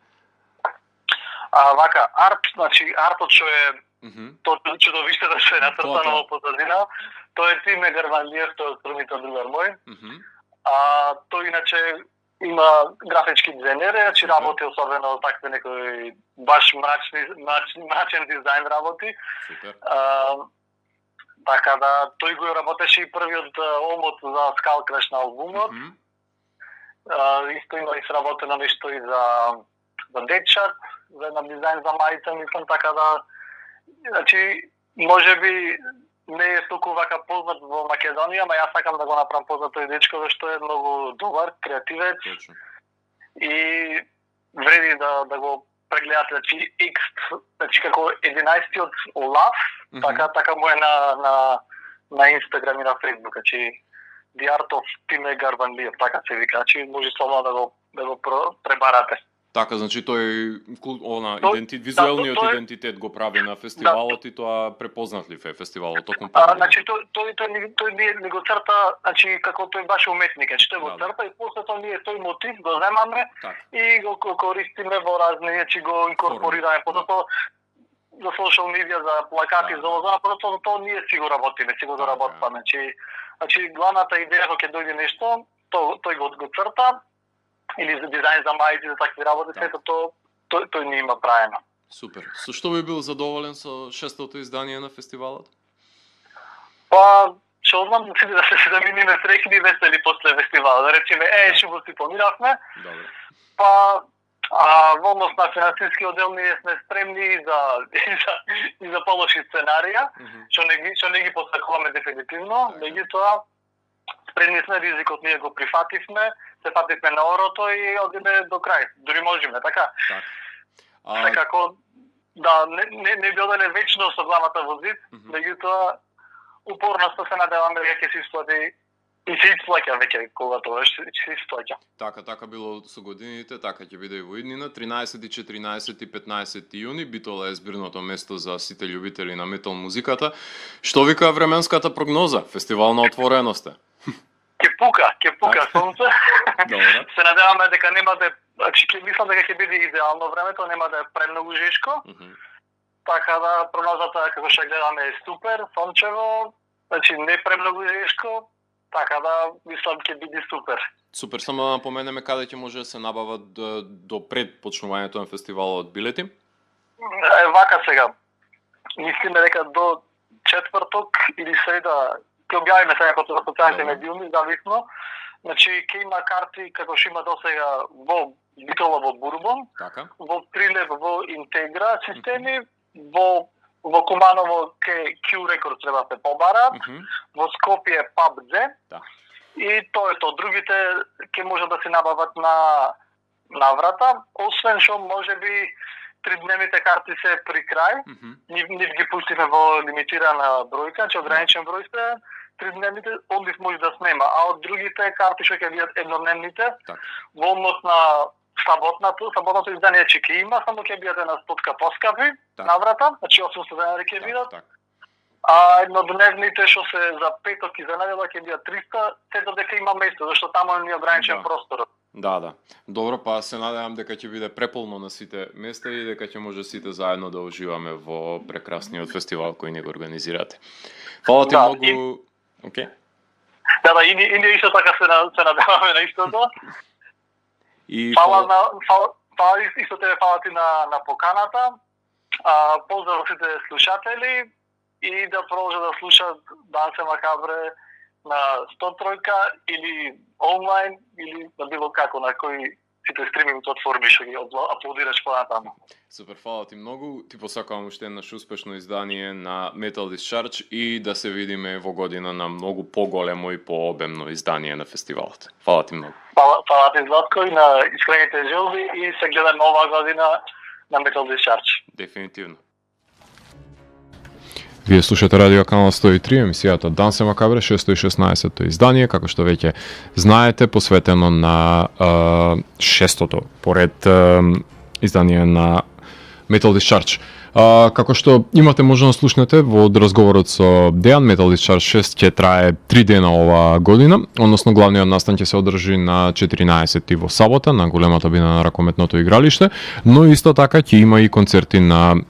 Артот што е тоа чудовиштето што е нацртано во позадина, тоа е Тиме Гарванлиев, тоа е струмител другар мој. Тој иначе има графички дизајнери, значи работи особено такви некои баш мрачен дизајн работи. Така да тој го работеше и првиот омот за Skull Crash на албумот. Исто има и сработено нешто и за Deadshot, за една дизајн за мајца, мислам, така да значи можеби не е толку вака познат во Македонија, ама јас сакам да го направам познат тој дечко, зашто е многу добар, креативец. И вреди да го прегледате, значи X, значи како 11-тиот Олаф, така му е на Инстаграм и на Фейсбук, значи The Art of Time Garvanliev, така се вика, значи може слободно да го пребарате.
Така, значи тој визуелниот идентитет го прави на фестивалот и тоа препознатлив е фестивалот токму
значи тој не го црта, значи како тој баш уметник, значи тој го црта и после тоа ние тој мотив го земаме и го користиме во разни, значи го инкорпорираме, потоа за social media, за плакати, за ова, просто тоа ние си го работиме, си го доработваме. Значи главната идеја кога ќе дојде нешто, тој го црта, или за дизајн за мајци, за такви работи, сето тој не има правено.
Супер. Со што би бил задоволен со 6-тото издание на фестивалот?
Па, што знам, да миниме среќни весели после фестивалот. Да речеме, шубо си планиравме.
Добре.
Па, во однос на финансиски оддел ние сме спремни и за полоши сценарија, што не ги посакуваме дефинитивно, меѓутоа спремни сме, ризикот ние го прифативме, се фативме на орото и одиме до крај. Дури можеме, така? Секако, да, не би оделе вечно со главата во зид, меѓутоа упорно се надеваме дека ќе се исплати и се исплаќа веќе кога тоа ќе се исплаќа.
Така било со годините, така ќе биде и во иднина. 13, 14 и 15 јуни Битола е збирното место за сите љубители на метал музиката. Што вика временската прогноза? Фестивал на отвореност е.
Ќе пука сонце. Се надеваме дека нема да, значи мислам дека ќе биде идеално времето, нема да е премногу жешко. Така да прогнозата како што гледаме е супер, сончево, значи не премногу жешко. Така да, мислам ќе биде супер.
Супер, само да напоменеме каде ќе може да се набават до пред почнувањето на фестивалот билети?
Вака сега. Мислиме дека до четврток или среда ќе објавиме сега како социјалните медиуми, зависно. Значи ќе има карти како што има досега во Битола во Бурбон, во Прилеп во Интегра системи, во Куманово Q Records треба се побараат, во Скопје PUBG, и тоа е тоа. Другите ќе може да се набават на врата, освен што можеби 3-дневните карти се при крај, нив ги пуштиме во лимитирана бројка, че ограничен број се 3-дневните, од нив може да снема, а од другите карти што ќе бидат еднодневните, во однос на саботното издание ќе има, само ќе бидат една стотка поскапи на врата, значи 800 денари ќе бидат. А еднодневните што се за петок и за недела ќе бидат 300, сето дека има место, зашто таму не е ограничен простор.
Да. Добро, па се надевам дека ќе биде преполно на сите места и дека ќе може сите заедно да уживаме во прекрасниот фестивал кој ни го организирате. Фала ти многу. Окей. Да,
и ние исто така се надеваме на истото. Фала исто тебе, фала ти на поканата. Поздрав сите слушатели и да продолжат да слушат Дансе Макабре на 103 или онлайн или на било како на кој сите стриминг платформи што ги аплодираш понатаму.
Супер, фала ти многу. Ти посакувам уште еднаш успешно издание на Metal Discharge и да се видиме во година на многу поголемо и пообемно издание на фестивалот. Фала ти многу.
Фала ти, Златко, и на искрените желби и се гледаме оваа година на Metal Discharge.
Дефинитивно. Вие слушате радио канал 103, емисијата Дансе Макабре, 616-то издание, како што веќе знаете, посветено на 6-тото поред издание на Metal Discharge. Како што имате можност да слушнете во разговорот со Дејан, Metal Discharge 6 ќе трае 3 дена оваа година, односно главниот настан ќе се одржи на 14 во сабота на големата бина на ракометното игралиште, но исто така ќе има и концерти на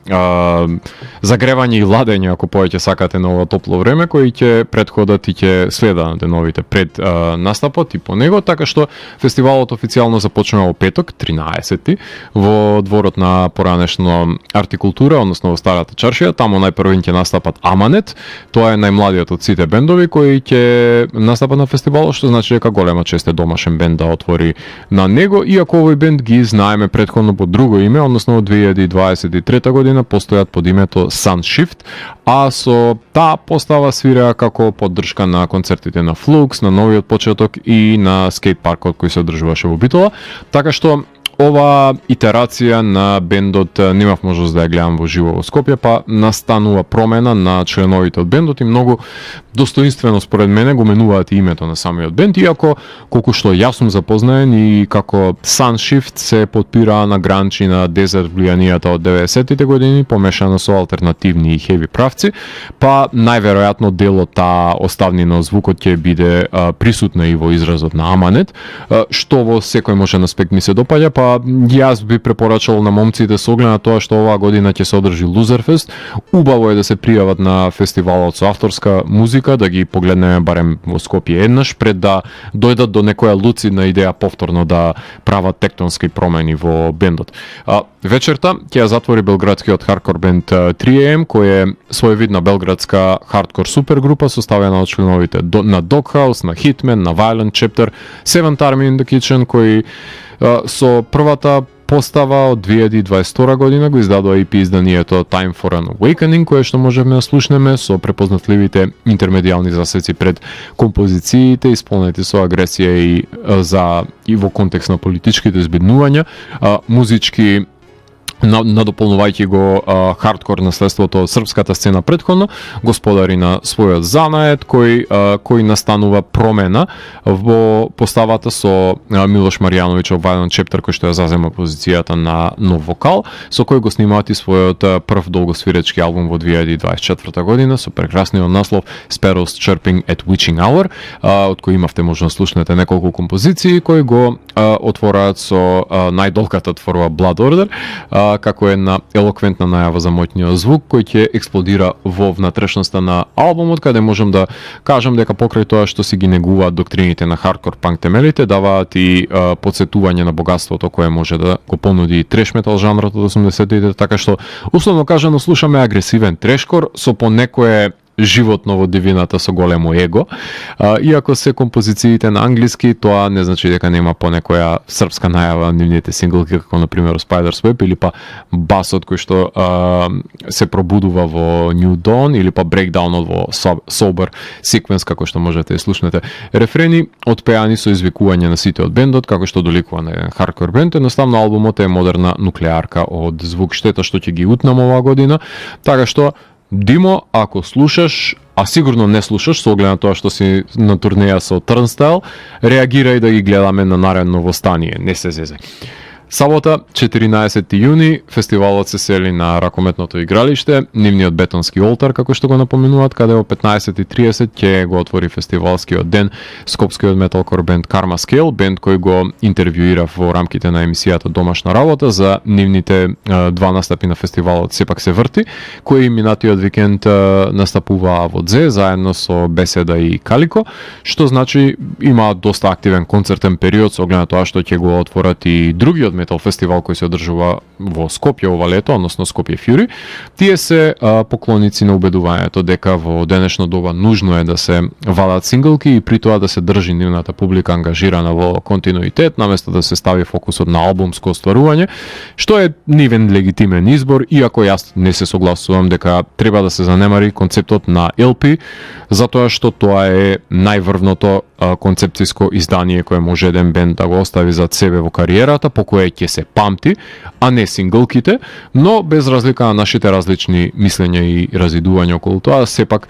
загревање и ладење, ако повеќе сакате на ова топло време, кои ќе претходат и ќе следат деновите пред настапот и по него, така што фестивалот официјално започнува во петок, 13 во дворот на поранешно Артикултура, односно во Старата чаршија. Таму најпрвин ќе настапат Аманет. Тоа е најмладиот од сите бендови кои ќе настапат на фестивалот, што значи дека голема чест е домашен бенд да отвори на него, иако овој бенд ги знаеме претходно под друго име, односно во 2023 година постојат под името Sunshift, а со таа постава свира како поддршка на концертите на Flux, на новиот почеток и на скейт паркот кој се одржуваше во Битола. Така што ова итерација на бендот немав можност да ја гледам во живо во Скопје, па настанува промена на членовите од бендот и многу достоинствено според мене го менуваат и името на самиот бенд, иако колку што јас сум запознаен и како Sunshift се потпира на гранч и на дезерт влијанијата од 90-тите години, помешано со алтернативни и хеви правци, па најверојатно дел од таа оставнина звукот ќе биде присутна и во изразот на Аманет, што во секој можен аспект ми се допаѓа, па Јас би препорачал на момците со оглед на тоа што оваа година ќе се одржи Лузерфест. Убаво е да се пријават на фестивалот со авторска музика, да ги погледнеме барем во Скопје еднаш пред да дојдат до некоја луцидна идеја повторно да прават тектонски промени во бендот. Вечерта ќе ја затвори белградскиот хардкор бенд 3AM, кој е своевидна белградска хардкор супергрупа составена од членовите на Doghouse, на Hitman, на Violent Chapter, Seventh Army in the Kitchen, кои со првата постава од 2022 година го издадува EP изданието Time for an Awakening, кое што можеме да слушнеме со препознатливите интермедијални засеци пред композициите, исполнети со агресија и во контекст на политичките збеднувања, музички надополнувајќи го хардкор наследството од српската сцена претходно, господари на својот занает кој настанува промена во поставата со Милош Маријановиќ во Violent Chapter, кој што ја зазема позицијата на нов вокал, со кој го снимаат и својот прв долгосвиречки албум во 2024 година со прекрасниот наслов Sparrows Chirping at Witching Hour, од кој имавте можност слушнете неколку композиции кои го отвораат со најдолгата творба Blood Order, како една елоквентна најава за моќниот звук кој ќе експлодира во внатрешноста на албумот, каде можам да кажам дека покрај тоа што си ги негуваат доктрините на хардкор панк темелите, даваат и потсетување на богатството кое може да го понуди треш метал жанрот од 80-тите, така што условно кажано слушаме агресивен трешкор со понекое животно во дивината со големо его. Иако се композициите на англиски, тоа не значи дека нема по некоја српска најава на нивните синглки, како на пример Spider's Web, или па басот кој што се пробудува во New Dawn, или па брейкдаунот во Sober Sequence, како што можете да слушнете. Рефрени отпеани со извикување на сите од бендот, како што доликува на еден хардкор бенд. Едноставно албумот е модерна нуклеарка од звук, штета што ќе ги утнам оваа година, така што Димо, ако слушаш, а сигурно не слушаш со оглед на тоа што си на турнеја со Turnstile, реагирај да ги гледаме на наредно востание, не се зезе. Сабота, 14 јуни, фестивалот се сели на ракометното игралиште, нивниот бетонски олтар, како што го напоменуваат, каде во 15:30 ќе го отвори фестивалскиот ден скопскиот металкор бенд Karma Scale, бенд кој го интервјуира во рамките на емисијата Домашна работа за нивните два настапи на фестивалот Сепак се врти, кои минатиот викенд настапуваа во Дзе, заедно со Беседа и Калико, што значи има доста активен концертен период со оглед на тоа што ќе го отворат и другиот метал фестивал кој се одржува во Скопје ова лето, односно Скопје Фјури. Тие се поклоници на убедувањето дека во денешно доба нужно е да се вадат синглки и при тоа да се држи нивната публика ангажирана во континуитет, наместо да се стави фокусот на албумско остварување, што е нивен легитимен избор, иако јас не се согласувам дека треба да се занемари концептот на LP, затоа што тоа е најврвното концептиско издание кое може еден бенд да го остави зад себе во кариерата, по кое ќе се памти, а не синглките, но без разлика на нашите различни мислења и разидувања околу тоа, сепак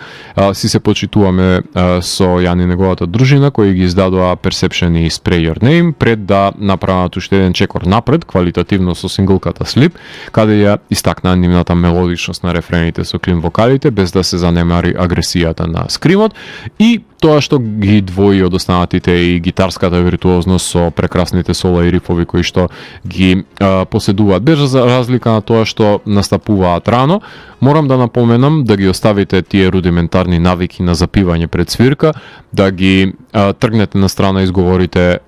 си се почитуваме со Јани неговата дружина, кои ги издадоа Perception и Spray Your Name, пред да направат уште еден чекор напред, квалитативно со синглката Sleep, каде ја истакнаа нивната мелодичност на рефрените со клин вокалите, без да се занемари агресијата на скримот, и тоа што ги двои од останатите и гитарската виртуозност со прекрасните сола и рифови кои што ги поседуваат, без разлика на тоа што настапуваат рано. Морам да напоменам да ги оставите тие рудиментарни навики на запивање пред свирка, да ги тргнете на страна изговорите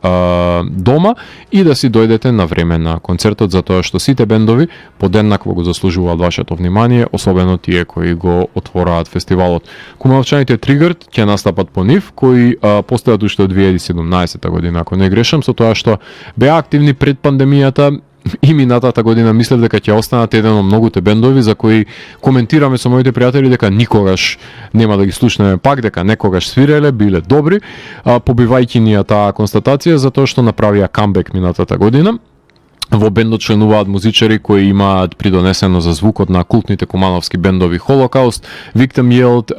дома и да си дојдете на време на концертот, затоа што сите бендови подеднакво го заслужуваат вашето внимание, особено тие кои го отвораат фестивалот. Кумавчаните Triggered ќе настапат по нив, кои постојат уште од 2017 година, ако не грешам, со тоа што беа активни пред пандемијата и минатата година. Мислев дека ќе останат еден од многуте бендови за кои коментираме со моите пријатели дека никогаш нема да ги слушнеме пак, дека некогаш свиреле, биле добри, побивајќи ни таа констатација затоа што направија камбек минатата година. Во бендот членуваат музичари кои имаат придонесено за звукот на култните кумановски бендови Holocaust, Victim Yelled,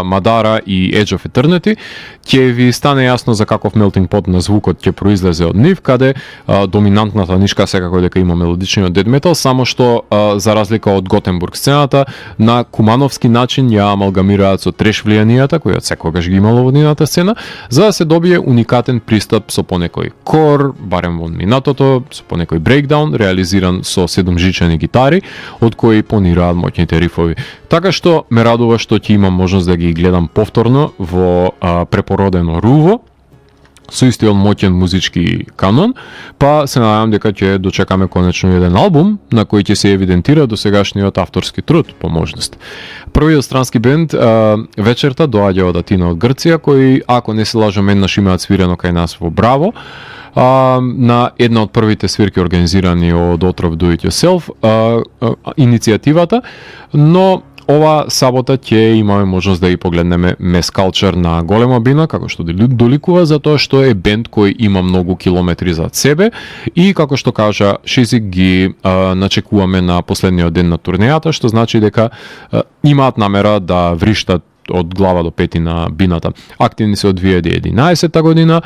Madara и Edge of Eternity. Ќе ви стане јасно за каков melting pot на звукот ќе произлезе од нив, каде доминантната нишка секако дека има мелодичниот death metal, само што за разлика од Готенбург сцената, на кумановски начин ја амалгамираат со треш влијанијата, кои од секогаш ги имало во нивната сцена, за да се добие уникатен пристап со понекој кор, барем во минатото, со понекој breakdown реализиран со 7-жичени гитари, од кои понираат моќните рифови. Така што ме радува што ќе имам можност да ги гледам повторно во препородено руво, со истиот моќен музички канон, па се надевам дека ќе дочекаме конечно еден албум на кој ќе се евидентира досегашниот авторски труд по можност. Првиот странски бенд вечерта доаѓа од Атина, од Грција, кои, ако не се лажам, еднаш имаат свирено кај нас во Браво, на една од првите свирки организирани од Отров Do It Yourself иницијативата, но ова сабота ќе имаме можност да ја погледнеме Mass Culture на голема бина, како што доликува, затоа што е бенд кој има многу километри зад себе и, како што кажа Шизик, ги начекуваме на последниот ден на турнејата, што значи дека имаат намера да вриштат од глава до пети на бината. Активни се од 2011 година,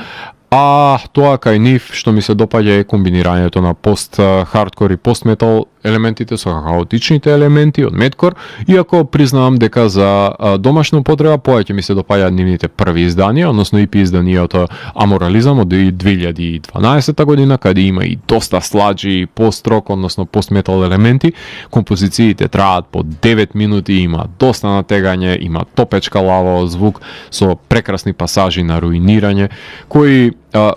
а тоа кај нив што ми се допаѓа е комбинирањето на пост-хардкор и пост-метал елементите со хаотичните елементи од меткор, иако признавам дека за домашна употреба повеќе ми се допаѓаат нивните први изданија, односно EP изданието Аморализам од 2012 година, каде има и доста сладжи, пост-рок, односно пост-метал елементи. Композициите траат по 9 минути, има доста натегање, има топечка лава звук со прекрасни пасажи на руинирање, кои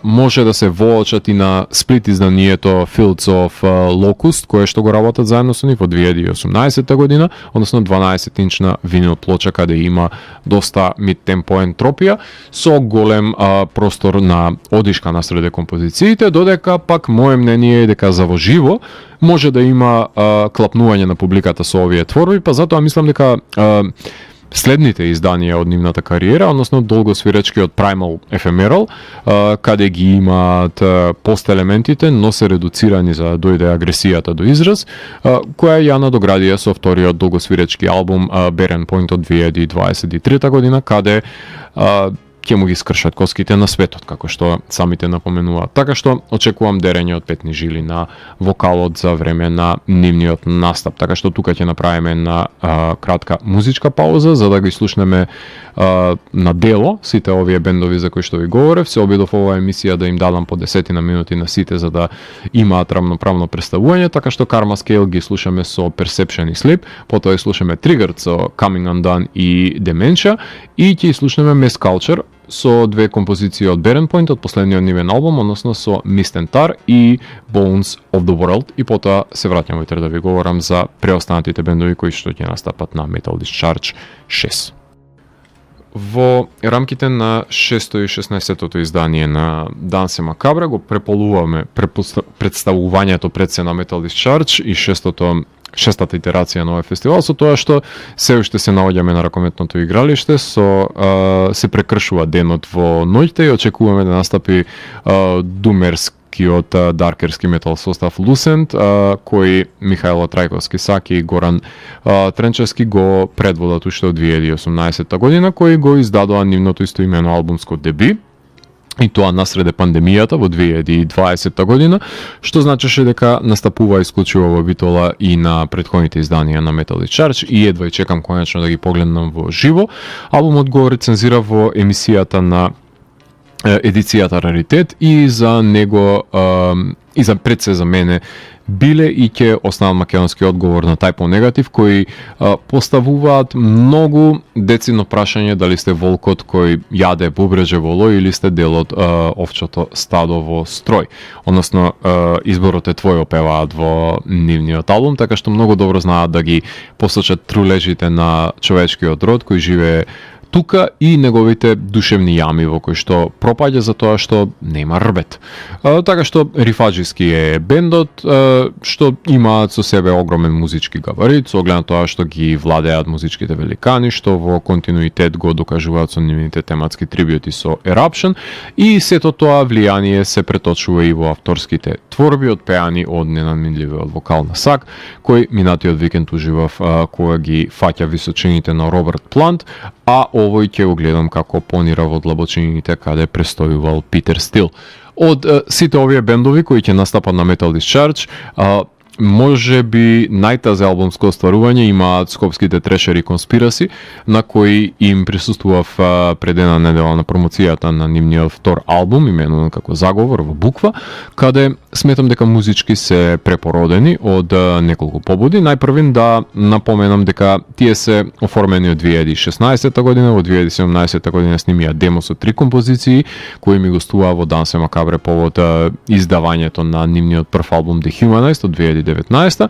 може да се воочат и на сплит изданието Fields of Locust, кое што го работат заедно со нив од 2018 година, односно 12-инчна винил плоча каде има доста мид-темпо ентропија, со голем простор на одишка насреде композициите, додека пак моје мнение е дека за во живо може да има клапнување на публиката со овие творби, па затоа мислам дека следните изданија од нивната кариера, односно долгосвиречкиот Primal Ephemeral, каде ги имаат пост-елементите, но се редуцирани за да дојде агресијата до израз, која ја надоградија со вториот долгосвиречки албум Barren Point од 2023 година, каде ќе му ги скршат коските на светот, како што самите напоменуваат. Така што очекувам дерење од петни жили на вокалот за време на нивниот настап. Така што тука ќе направиме една кратка музичка пауза за да ги слушнеме на дело сите овие бендови за кои што ви говорев. Се обидов оваа емисија да им дадам по 10 минути на сите за да имаат рамноправно представување, така што Karma Scale ги слушаме со Perception и Sleep, потоа ги слушаме Triggered со Coming Undone и Dementia и ќе слушнеме Mass Culture со две композиции од Barren Point од последниот нивен албум, односно со Mist and Tar и Bones of the World, и потоа се враќам утре да ви говорам за преостанатите бендови кои што ќе настапат на Metal Discharge 6. Во рамките на 6-то и 16-тото издание на Danse Macabre го преполуваме представувањето пред се на Metal Discharge и шестата итерација на овој фестивал, со тоа што се уште се наоѓаме на ракометното игралиште, се прекршува денот во ноќта и очекуваме да настапи думерскиот даркерски метал состав Lucent, кој Михајло Трајковски Саки и Горан Тренчевски го предводат уште од 2018 година, кои го издадоа нивното истоимено албумско деби, и тоа насреде пандемијата во 2020 година, што значеше дека настапува исклучиво во Битола и на претходните изданија на Metal Discharge и едва и чекам конечно да ги погледнам во живо. Албумот го рецензира во емисијата на едицијата Раритет и за него и за пред се за мене биле и ќе останат македонски одговор на Typo Negative, кои поставуваат многу децидно прашање дали сте волкот кој јаде бубреже во лој или сте дел од овчото стадо во строј. Односно, изборот е твој, опеваат во нивниот албум, така што многу добро знаат да ги посочат трулежите на човечкиот род кој живее тука и неговите душевни јами во кои што пропаѓа за тоа што нема рбет. Така што рифаджиски е бендот, што имаат со себе огромен музички габарит, со оглед на тоа што ги владеат музичките великани, што во континуитет го докажуваат со нивните тематски трибјути со Eruption, и сето тоа влијание се преточува и во авторските творби отпеани од ненаминливиот вокал на Сак, кој минатиот викенд уживав кога ги фаќа височините на Роберт Плант, а овој ќе го гледам како понира во длабочините каде престојувал Питер Стил. Од сите овие бендови кои ќе настапат на Metal Discharge, може би најтазе албумско остварување имаат скопските Трешери Conspiracy, на кои им присуствував пред една недела на промоцијата на нивниот втор албум, именуван како Заговор во буква, каде сметам дека музички се препородени од неколку побуди. Најпрвин да напоменам дека тие се оформени од 2016 година, во 2017 година снимија демо со 3 композиции кои ми гостуваа во Дансе Макабре повод издавањето на нивниот прв албум The Humanist од 2019.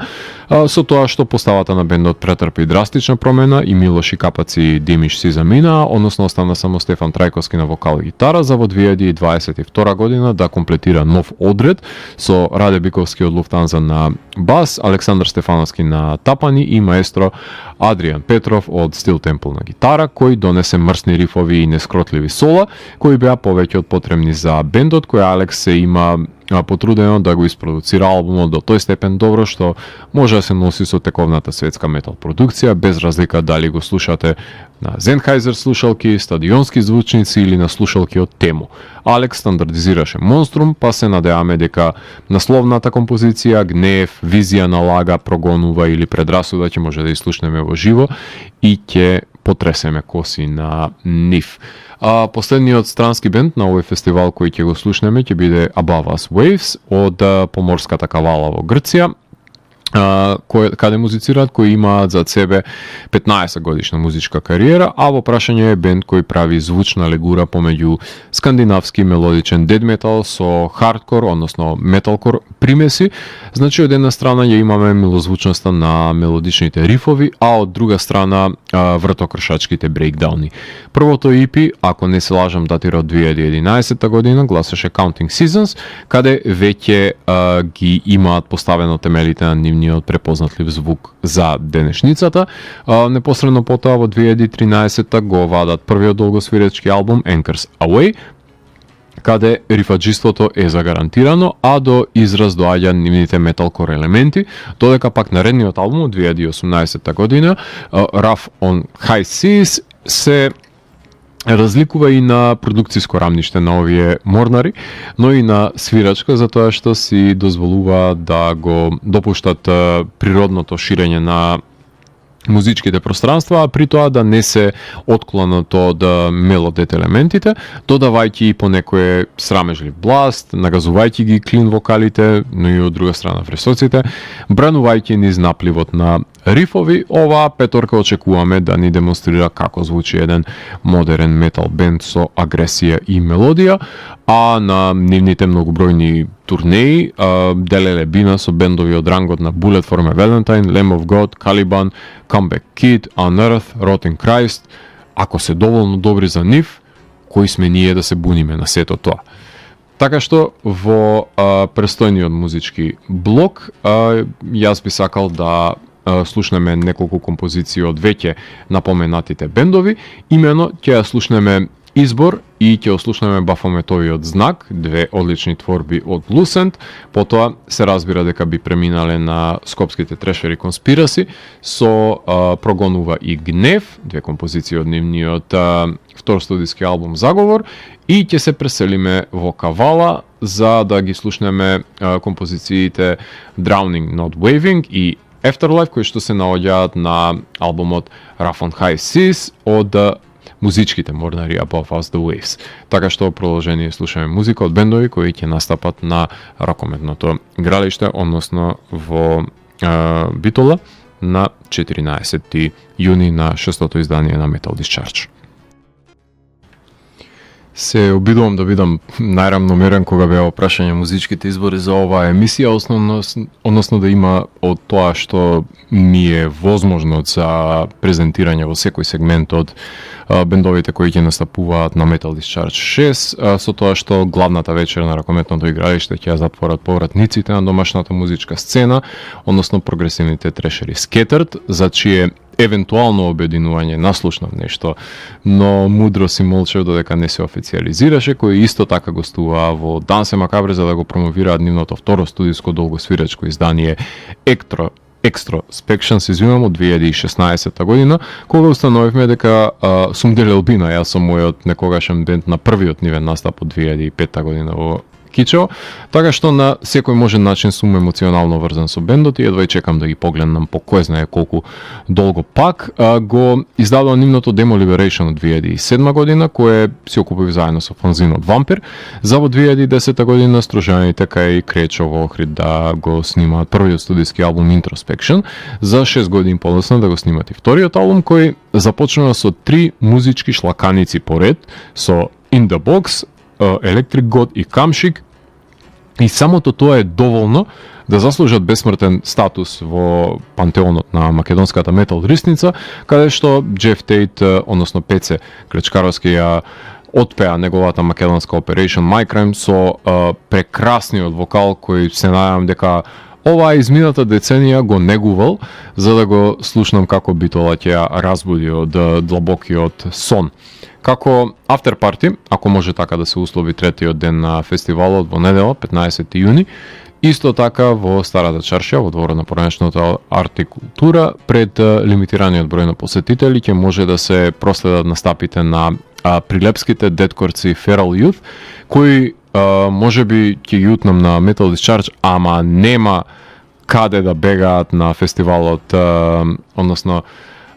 Со тоа што поставата на бендот претрпи драстична промена и Милош и Капаци Демиш си замина, односно остана само Стефан Трајковски на вокал и гитара за во 2022 година да комплетира нов одред со Раде Биковски од Луфтанза на бас, Александар Стефановски на тапани и маестро Адриан Петров од Steel Temple на гитара, кој донесе мрсни рифови и нескротливи сола, кои беа повеќе од потребни за бендот, кој Алекс се има потрудено да го испродуцира албумот до тој степен добро што може да се носи со тековната светска метал продукција, без разлика дали го слушате на Sennheiser слушалки, стадионски звучници или на слушалки од Temo. Алекс стандардизираше Monstrum, па се надеваме дека насловната композиција Гнев, Визија на лага, Прогонува или Предрасуда ќе може да изслушнеме во живо и ќе потресеме коси на нив. Последниот странски бенд на овој фестивал кој ќе го слушнеме ќе биде Above Us Waves од Поморската кавала во Грција, каде музицираат, кои имаат зад себе 15 годишна музичка кариера, а во прашање е бенд кој прави звучна легура помеѓу скандинавски мелодичен дед метал со хардкор, односно металкор примеси. Значи, од една страна ја имаме милозвучноста на мелодичните рифови, а од друга страна вртокршачките брейкдауни. Првото EP, ако не се лажам, датира од 2011 година, гласеше Counting Seasons, каде веќе ги имаат поставено темелите на нивниот препознатлив звук за денешницата. Непосредно потоа во 2013 го вадат првиот долгосвиречки албум Anchors Away, каде рифаджиството е загарантирано, а до израз доаѓа нивните металкор елементи, додека пак наредниот албум од 2018 година Rough on High Seas се разликува и на продукциско рамниште на овие морнари, но и на свирачка, затоа што си дозволува да го допуштат природното ширење на музичките пространства, а при тоа да не се отклонат од мелодет елементите, додавајќи и по некој срамежлив бласт, нагазувајќи ги клин вокалите, но и од друга страна фресоците, бранувајќи низ напливот на рифови. Оваа петорка очекуваме да ни демонстрира како звучи еден модерен метал бенд со агресија и мелодија, а на нивните многобројни турнеи делеле бина со бендови од рангот на Bullet for My Valentine, Lamb of God, Caliban, Comeback Kid, Unearth, Rotten Christ. Ако се доволно добри за нив, кои сме ние да се буниме на сето тоа? Така што во престојниот музички блок јас би сакал да слушнеме неколку композиции од веќе напоменатите бендови. Имено ќе ја слушнеме Избор и ќе ослушнеме Бафометовиот знак, две одлични творби од Lucent. Потоа се разбира дека би преминале на скопските трешери Conspiracy со Прогонува и Гнев, две композиции од нивниот втор студиски албум Заговор, и ќе се преселиме во Кавала за да ги слушнеме композициите Drowning Not Waving и Afterlife, кои што се наоѓаат на албумот Rough on High Seas од музичките морнари Above Us The Waves. Така што продолжение слушаме музика од бендови кои ќе настапат на ракометното игралиште, односно во Битола на 14 јуни на 6-то издание на Metal Discharge. Се обидувам да бидам најрамномерен кога беа прашање музичките избори за оваа емисија, односно да има од тоа што ми е возможно за презентирање во секој сегмент од бендовите кои ќе настапуваат на Metal Discharge 6, со тоа што главната вечер на ракометното игралиште ќе ја затворат повратниците на домашната музичка сцена, односно прогресивните трешери Scattered, за чие евентуално обединување наслушнав нешто, но мудро си молчев додека не се официализираше, кој исто така гостуваа во Дансе Макабре за да го промовираат нивното второ студиско долгосвирачко издание Extrospection, се извинувам, од 2016 година, кога установивме дека сум делел бина, јас сум мојот некогашен бенд на првиот нивен настап од 2005 година во кичево, така што на секој можен начин сум емоционално врзан со бендот и едва и чекам да ги погледнам по кој знае колку долго пак. Го издадува нивното демо Liberation од 2007 година, кое се окупив заедно со фанзинот Vampir, за во 2010 година стружаните кај Кречо во Охрид да го снимаат првиот студиски албум Introspection, за 6 години подоцна да го снимат и вториот албум, кој започнува со 3 музички шлаканици поред, со In The Box, Electric God и Камшик, и самото тоа е доволно да заслужат бесмртен статус во пантеонот на македонската метал рисница, каде што Джеф Тейт, односно Пеце Клечкаровски, ја отпеа неговата македонска Operation Micrime со прекрасниот вокал кој се надевам дека оваа измината деценија го негувал, за да го слушнам како битола ќе ја разбуди од длабокиот сон. Како afterparty, ако може така да се услови третиот ден на фестивалот во недела, 15 јуни, исто така во Старата чаршија, во дворот на поранешната арт и култура, пред лимитираниот број на посетители ќе може да се проследат настапите на прилепските деткорци Feral Youth, кои може би ќе ги утнам на Metal Discharge, ама нема каде да бегаат на фестивалот, односно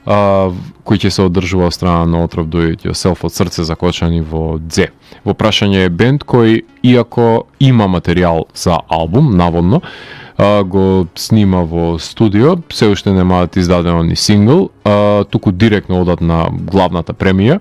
кој ќе се одржува од страна на Отров Do It Yourself од срце закочани во Дзе. Во прашање е бенд кој, иако има материјал за албум, наводно, го снима во студио, се уште немаат издадено ни сингл, туку директно одат на главната премија,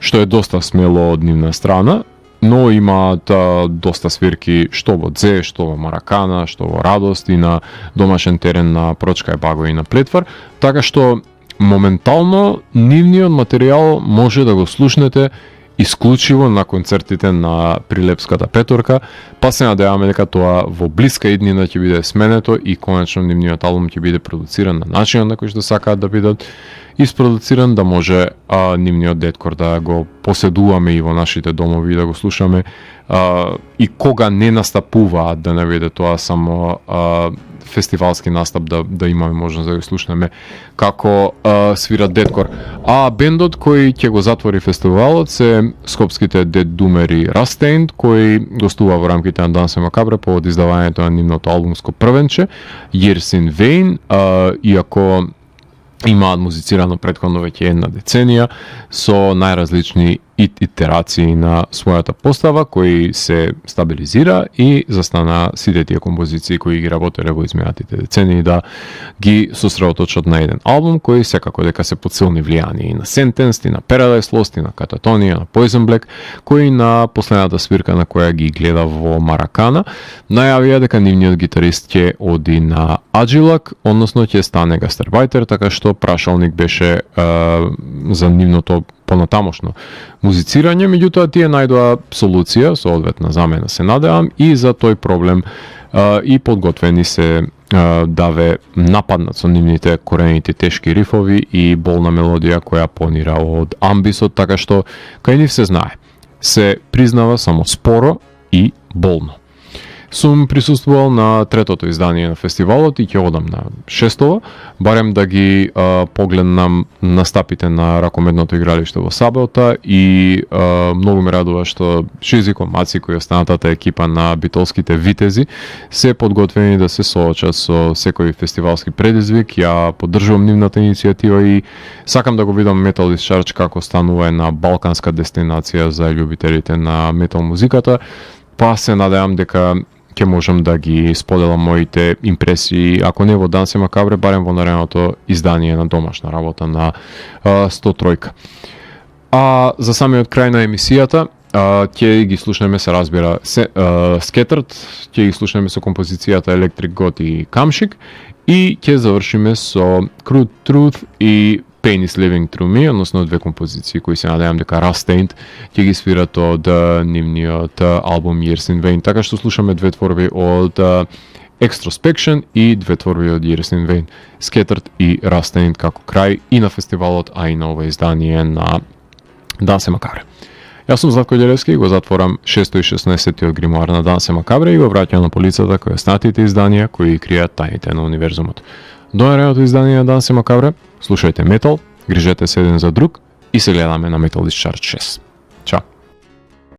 што е доста смело од нивна страна, но имаат доста свирки што во Дзе, што во Маракана, што во Радост и на домашен терен на Прочка и Баго и на Плетвар, така што моментално нивниот материјал може да го слушнете исклучиво на концертите на Прилепската петорка, па се надеваме дека тоа во блиска иднина ќе биде сменето и конечно нивниот албум ќе биде продуциран на начинот на кој што сакаат да бидат испродуциран, да може нивниот деткор да го поседуваме и во нашите домови и да го слушаме и кога не настапуваат, да не биде тоа само фестивалски настап, да имаме можност да го слушнеме како свират деткор. А бендот кој ќе го затвори фестивалот се скопските Dead Doomer и Rastained, кои гостува во рамките на Dance Macabre повод издавањето на нивното албумско првенче Years in Vain, иако имаат музицирано претходно веќе една деценија со најразлични итерации на својата постава, кои се стабилизира и застана сите тие композиции кои ги работеле во изминатите децении да ги сосредоточат на еден албум кој секако дека се под силни влијанија и на Sentenced, и на Paradise Lost, и на Catatonia, на Poison Black, кои на последната свирка на која ги гледа во Маракана најавија дека нивниот гитарист ќе оди на Agilac, односно ќе стане гастарбајтер, така што прашалник беше за нивното понатамошно музицирање, меѓутоа тие најдоа солуција, соодветна замена се надевам, и за тој проблем и подготвени се да ве нападнат со нивните корените тешки рифови и болна мелодија која понира од амбисот, така што кај нив се знае. Се признава само споро и болно. Сум присуствувал на третото издание на фестивалот и ќе одам на шестово, барем да ги погледнам настапите на ракометното игралиште во сабота и многу ме радува што Шизико, Мацико и останатата екипа на битолските витези се подготвени да се соочат со секој фестивалски предизвик. Ја поддржувам нивната иницијатива и сакам да го видам Metal Discharge како станува една балканска дестинација за љубителите на метал музиката, па се надевам дека ќе можам да ги споделам моите импресии, ако не во Dance Macabre, барем во наредното издание на домашна работа на 103. А за самиот крај на емисијата, ќе ги слушнеме, се разбира, Scattered, ќе ги слушнеме со композицијата Electric God и Камшик и ќе завршиме со Crude Truth и Pain is Living Through Me, односно две композиции кои се надевам дека Rastained ќе ги свират од нивниот албум Years in Vain. Така што слушаме две творби од Extrospection и две творби од Years in Vain, Scattered и Rastained како крај и на фестивалот, а и на ова издание на Dance Macabre. Јас сум Златко Ѓелевски и го затворам 616-тиот гримуар на Dance Macabre и го враќам на полицата која снатите изданија кои кријат тајните на универзумот. До наредното издание на Dance Macabre, слушајте метал, грижете се еден за друг и се гледаме на Metal Discharge 6.